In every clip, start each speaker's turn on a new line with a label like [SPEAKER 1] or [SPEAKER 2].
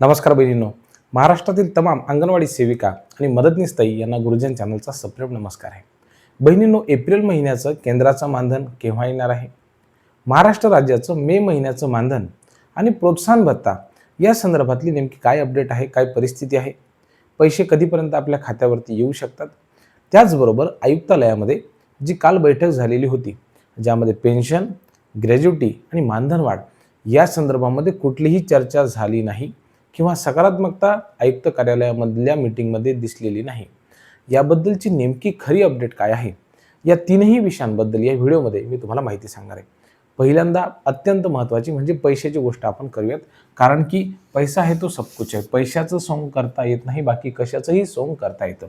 [SPEAKER 1] नमस्कार बहिणींनो. महाराष्ट्रातील तमाम अंगणवाडी सेविका आणि मदतनीस ताई यांना गुरुजन चॅनलचा सप्रेम नमस्कार आहे. बहिणींनो, एप्रिल महिन्याचं केंद्राचं मानधन केव्हा येणार आहे? महाराष्ट्र राज्याचं मे महिन्याचं मानधन आणि प्रोत्साहन भत्ता या संदर्भातली नेमकी काय अपडेट आहे, काय परिस्थिती आहे, पैसे कधीपर्यंत आपल्या खात्यावरती येऊ शकतात? त्याचबरोबर आयुक्तालयामध्ये जी काल बैठक झालेली होती, ज्यामध्ये पेन्शन, ग्रॅज्युटी आणि मानधन वाढ या संदर्भामध्ये कुठलीही चर्चा झाली नाही किंवा सकारात्मकता आयुक्त कार्यालयामधल्या मीटिंगमध्ये दिसलेली नाही. याबद्दलची नेमकी खरी अपडेट काय आहे, या तीनही विषयांबद्दल या व्हिडिओमध्ये मी तुम्हाला माहिती सांगणार आहे. पहिल्यांदा अत्यंत महत्त्वाची म्हणजे पैशाची गोष्ट आपण करूयात, कारण की पैसा आहे तो सबकुछ आहे. पैशाचं सोंग करता येत नाही, बाकी कशाचंही सोंग करता येतं.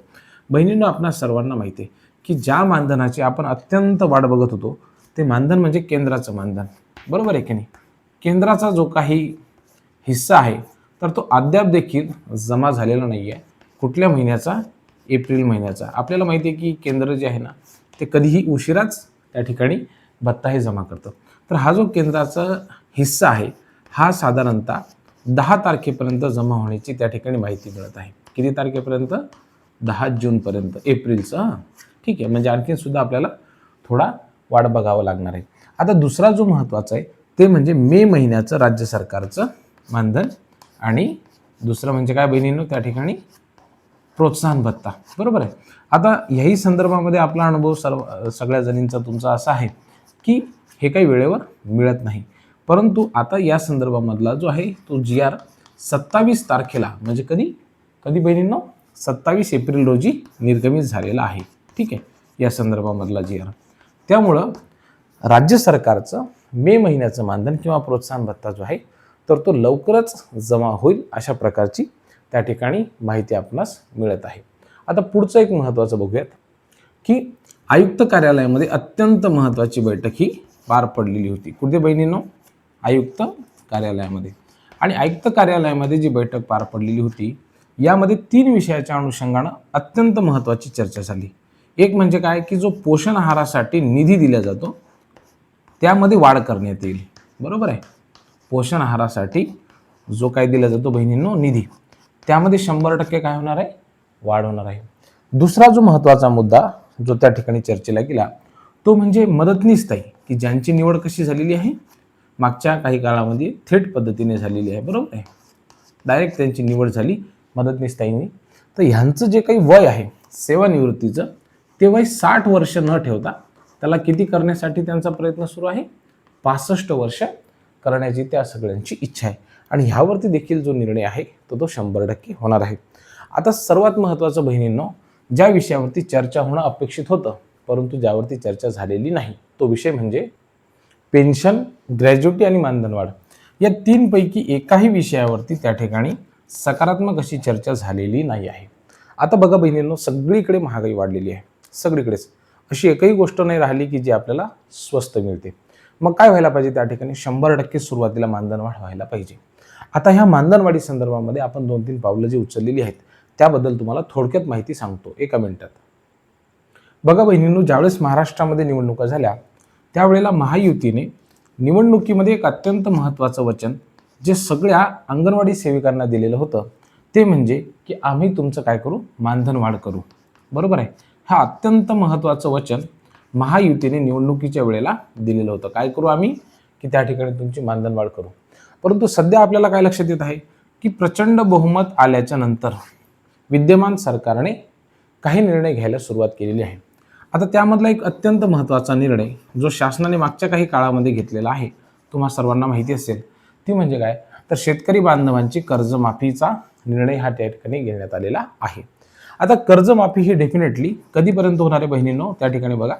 [SPEAKER 1] बहिणींनो, आपणा सर्वांना माहिती आहे की ज्या मानधनाची आपण अत्यंत वाट बघत होतो ते मानधन म्हणजे केंद्राचं मानधन. बरोबर आहे की नाही? केंद्राचा जो काही हिस्सा आहे तर तो अद्याप देखील जमा झालेला नाही आहे. कुठल्या महिन्याचा? एप्रिल महिन्याचा. आपल्याला माहिती आहे की केंद्र जे आहे ना, ते कधीही उशिराच त्या ठिकाणी भत्ता हे जमा करतं. तर हा जो केंद्राचा हिस्सा आहे हा साधारणतः 10 तारखेपर्यंत जमा होण्याची त्या ठिकाणी माहिती मिळत आहे. किती तारखेपर्यंत? 10 जूनपर्यंत, एप्रिलचं. ठीक आहे, म्हणजे आणखीन सुद्धा आपल्याला थोडा वाट बघावं लागणार आहे. आता दुसरा जो महत्त्वाचा आहे ते म्हणजे मे महिन्याचं राज्य सरकारचं मानधन आणि दुसरं म्हणजे काय बहिणींनो, त्या ठिकाणी प्रोत्साहन भत्ता. बरोबर आहे. आता ह्याही संदर्भामध्ये आपला अनुभव सगळ्या जणींचा तुमचा असा आहे की हे काही वेळेवर मिळत नाही. परंतु आता या संदर्भामधला जो आहे तो GR 27 तारखेला म्हणजे कधी बहिणींनो, 27 एप्रिल रोजी निर्गमित झालेला आहे. ठीक आहे, या संदर्भामधला GR. त्यामुळं राज्य सरकारचं मे महिन्याचं मानधन किंवा प्रोत्साहन भत्ता जो आहे तर तो लवकरच जमा होईल अशा प्रकारची त्या ठिकाणी माहिती आपणास मिळत आहे. आता पुढचं एक महत्त्वाचं बघूयात की आयुक्त कार्यालयामध्ये अत्यंत महत्त्वाची बैठक ही पार पडलेली होती. कुठे बहिणींनो? आयुक्त कार्यालयामध्ये. आणि आयुक्त कार्यालयामध्ये जी बैठक पार पडलेली होती यामध्ये 3 विषयाच्या अनुषंगानं अत्यंत महत्त्वाची चर्चा झाली. एक म्हणजे काय की जो पोषण आहारासाठी निधी दिला जातो त्यामध्ये वाढ करण्यात येईल. बरोबर आहे. पोषण आहारासाठी जो काय दिला जातो बहिणींनो निधी, त्यामध्ये 100% काय होणार आहे? वाढ होणार आहे. दुसरा जो महत्त्वाचा मुद्दा जो त्या ठिकाणी चर्चेला गेला तो म्हणजे मदतनीस ताई, की ज्यांची निवड कशी झालेली आहे? मागच्या काही काळामध्ये थेट पद्धतीने झालेली आहे. बरोबर आहे. डायरेक्ट त्यांची निवड झाली मदतनीस ताईंनी. तर ह्यांचं जे काही वय आहे सेवानिवृत्तीचं, ते वय 60 वर्ष न ठेवता त्याला किती करण्यासाठी त्यांचा प्रयत्न सुरू आहे? 65 वर्ष करण्याची त्या सगळ्यांची इच्छा आहे. आणि ह्यावरती देखील जो निर्णय आहे तो 100% होणार आहे. आता सर्वात महत्त्वाचं बहिणींनो, ज्या विषयावरती चर्चा होणं अपेक्षित होतं परंतु ज्यावरती चर्चा झालेली नाही तो विषय म्हणजे पेन्शन, ग्रॅज्युटी आणि मानधन वाढ. या 3 पैकी एकाही विषयावरती त्या ठिकाणी सकारात्मक अशी चर्चा झालेली नाही आहे. आता बघा बहिणींनो, सगळीकडे महागाई वाढलेली आहे. सगळीकडेच अशी एकही गोष्ट नाही राहिली की जी आपल्याला स्वस्त मिळते. मग काय व्हायला पाहिजे? त्या ठिकाणी 100% सुरुवातीला मानधन वाढ व्हायला पाहिजे. आता ह्या मानधनवाढी संदर्भामध्ये आपण 2-3 पावलं जी उचललेली आहेत त्याबद्दल तुम्हाला थोडक्यात माहिती सांगतो एका मिनिटात. बघा बहिणींनो, ज्यावेळेस महाराष्ट्रामध्ये निवडणुका झाल्या त्यावेळेला महायुतीने निवडणुकीमध्ये एक अत्यंत महत्त्वाचं वचन जे सगळ्या अंगणवाडी सेविकांना दिलेलं होतं ते म्हणजे की आम्ही तुमचं काय करू? मानधन वाढ करू. बरोबर आहे. हा अत्यंत महत्त्वाचं वचन महायुतीने निवडणुकीच्या वेळेला दिलेलं होतं. काय करू आम्ही? की त्या ठिकाणी तुमची मानधन वाढ करू. परंतु सध्या आपल्याला काय लक्षात येत आहे की प्रचंड बहुमत आल्याच्या नंतर विद्यमान सरकारने काही निर्णय घ्यायला सुरुवात केलेली आहे. आता त्यामधला एक अत्यंत महत्त्वाचा निर्णय जो शासनाने मागच्या काही काळामध्ये घेतलेला आहे, तुम्हा सर्वांना माहिती असेल, ती म्हणजे काय? तर शेतकरी बांधवांची कर्जमाफीचा निर्णय हा त्या ठिकाणी घेण्यात आलेला आहे. आता कर्जमाफी ही डेफिनेटली कधीपर्यंत होणार आहे बहिणींनो? त्या ठिकाणी बघा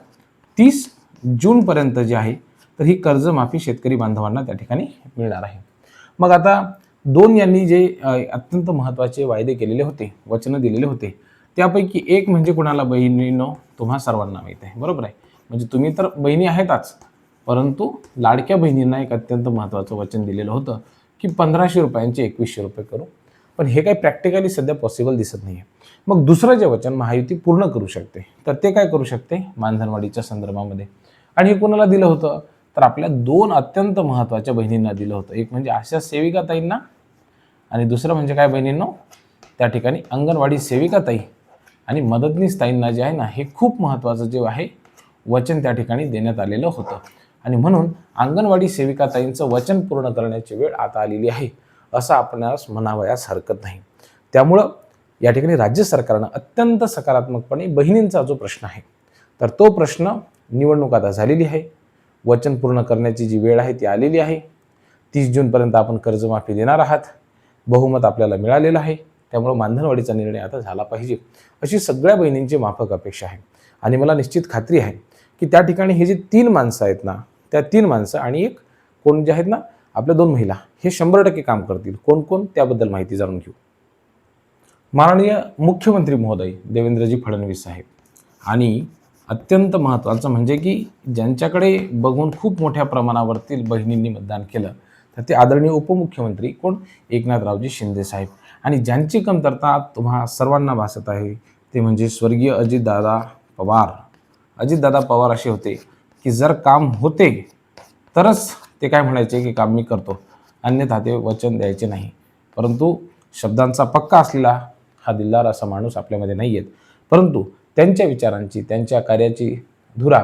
[SPEAKER 1] 30 जूनपर्यंत जी आहे तर ही कर्जमाफी शेतकरी बांधवांना त्या ठिकाणी मिळणार आहे. मग आता यांनी जे अत्यंत महत्त्वाचे वायदे केलेले होते, वचनं दिलेले होते, त्यापैकी एक म्हणजे कुणाला बहिणींनो? तुम्हा सर्वांना माहीत आहे. बरोबर आहे. म्हणजे तुम्ही तर बहिणी आहेतच, परंतु लाडक्या बहिणींना एक अत्यंत महत्त्वाचं वचन दिलेलं होतं की 1500 रुपयांचे 2100 रुपये करू. पण हे काही प्रॅक्टिकली सध्या पॉसिबल दिसत नाही आहे. मग दुसरं जे वचन महायुती पूर्ण करू शकते तर ते काय करू शकते? मानधनवाढीच्या संदर्भामध्ये. आणि हे कोणाला दिलं होतं? तर आपल्या 2 अत्यंत महत्त्वाच्या बहिणींना दिलं होतं. एक म्हणजे आशा सेविका ताईंना आणि दुसरं म्हणजे काय बहिणींनो, त्या ठिकाणी अंगणवाडी सेविका ताई आणि मदतनीस ताईंना जे आहे ना, हे खूप महत्त्वाचं जे आहे वचन त्या ठिकाणी देण्यात आलेलं होतं. आणि म्हणून अंगणवाडी सेविका ताईंचं वचन पूर्ण करण्याची वेळ आता आलेली आहे असं आपणास म्हणावयास हरकत नाही. त्यामुळं या ठिकाणी राज्य सरकारनं अत्यंत सकारात्मकपणे बहिणींचा जो प्रश्न आहे, तर तो प्रश्न निवडणूक आता झालेली आहे, वचन पूर्ण करण्याची जी वेळ आहे ती आलेली आहे. 30 जूनपर्यंत आपण कर्जमाफी देणार आहात, बहुमत आपल्याला मिळालेलं आहे. त्यामुळं मानधनवाढीचा निर्णय आता झाला पाहिजे अशी सगळ्या बहिणींची माफक अपेक्षा आहे. आणि मला निश्चित खात्री आहे की त्या ठिकाणी हे जे 3 माणसं आहेत ना, त्या 3 माणसं आणि एक कोण जे आहेत ना आपल्या 2 महिला, हे 100% काम करतील. कोण कोण, त्याबद्दल माहिती जाणून घेऊ. माननीय मुख्यमंत्री महोदय देवेंद्रजी फडणवीस साहेब, आणि अत्यंत महत्त्वाचं म्हणजे की ज्यांच्याकडे बघून खूप मोठ्या प्रमाणावरती बहिणींनी मतदान केलं, तर ते आदरणीय उपमुख्यमंत्री कोण, एकनाथरावजी शिंदे साहेब. आणि ज्यांची कमतरता तुम्हा सर्वांना भासत आहे ते म्हणजे स्वर्गीय अजितदादा पवार. अजितदादा पवार असे होते की जर काम होते तरच ते काय म्हणायचे की काम मी करतो, अन्यथा ते वचन द्यायचे नाही. परंतु शब्दांचा पक्का असलेला हा दिलदार असा माणूस आपल्यामध्ये नाही आहेत. परंतु त्यांच्या विचारांची, त्यांच्या कार्याची धुरा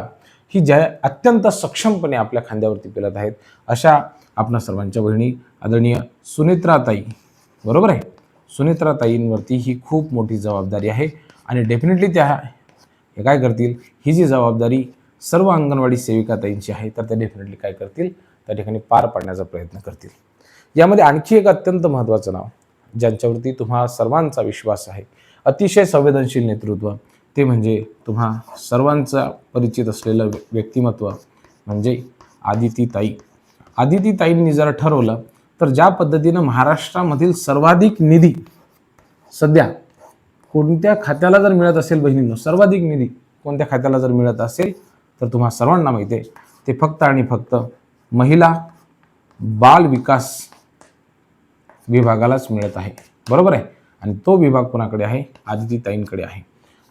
[SPEAKER 1] ही ज्या अत्यंत सक्षमपणे आपल्या खांद्यावरती पेलत आहेत, अशा आपणा सर्वांच्या बहिणी आदरणीय सुनेत्राताई, बरोबर आहे, सुनेत्राताईंवरती ही खूप मोठी जबाबदारी आहे. आणि डेफिनेटली त्या हे काय करतील, ही जी जबाबदारी सर्व अंगणवाडी सेविका ताईंची आहे, तर त्या डेफिनेटली काय करतील, त्या ठिकाणी पार पाडण्याचा प्रयत्न करतील. यामध्ये आणखी एक अत्यंत महत्त्वाचं नाव ज्यांच्यावरती तुम्हा सर्वांचा विश्वास आहे, अतिशय संवेदनशील नेतृत्व, ते म्हणजे तुम्हा सर्वांचा परिचित असलेलं व्यक्तिमत्व म्हणजे आदितीताई. आदितीताईंनी जर ठरवलं तर ज्या पद्धतीनं महाराष्ट्रामधील सर्वाधिक निधी सध्या कोणत्या खात्याला जर मिळत असेल बहिणींनो, सर्वाधिक निधी कोणत्या खात्याला जर मिळत असेल तर तुम्हा सर्वांना माहिती आहे ते फक्त आणि फक्त महिला बाल विकास विभागालाच मिळत आहे, बरोबर आहे. आणि तो विभाग कोणाकडे आहे, आदितीताईंकडे आहे.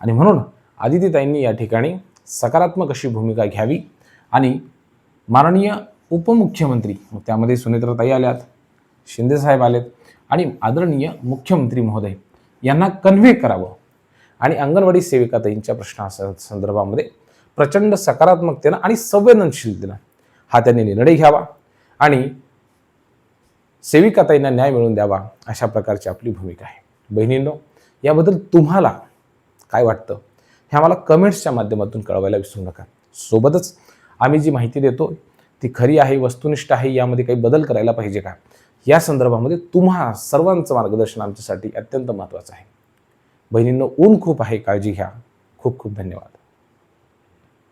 [SPEAKER 1] आणि म्हणून आदितीताईंनी या ठिकाणी सकारात्मक अशी भूमिका घ्यावी आणि माननीय उपमुख्यमंत्री, त्यामध्ये सुनेत्राताई आल्यात, शिंदेसाहेब आलेत, आणि आदरणीय मुख्यमंत्री महोदय यांना कन्व्हे करावं आणि अंगणवाडी सेविकाताईंच्या प्रश्नासंदर्भामध्ये प्रचंड सकारात्मकतेनं आणि संवेदनशीलतेनं हा त्यांनी निर्णय घ्यावा आणि सेविकाताईंना न्याय मिळवून द्यावा, अशा प्रकारची आपली भूमिका आहे. बहिणींनो, याबद्दल तुम्हाला काय वाटतं हे आम्हाला कमेंट्सच्या माध्यमातून कळवायला विसरू नका. सोबतच आम्ही जी माहिती देतो ती खरी आहे, वस्तुनिष्ठ आहे, यामध्ये काही बदल करायला पाहिजे का, या संदर्भामध्ये तुम्हा सर्वांचं मार्गदर्शन आमच्यासाठी अत्यंत महत्त्वाचं आहे. बहिणींनो, ऊन खूप आहे, काळजी घ्या. खूप खूप धन्यवाद.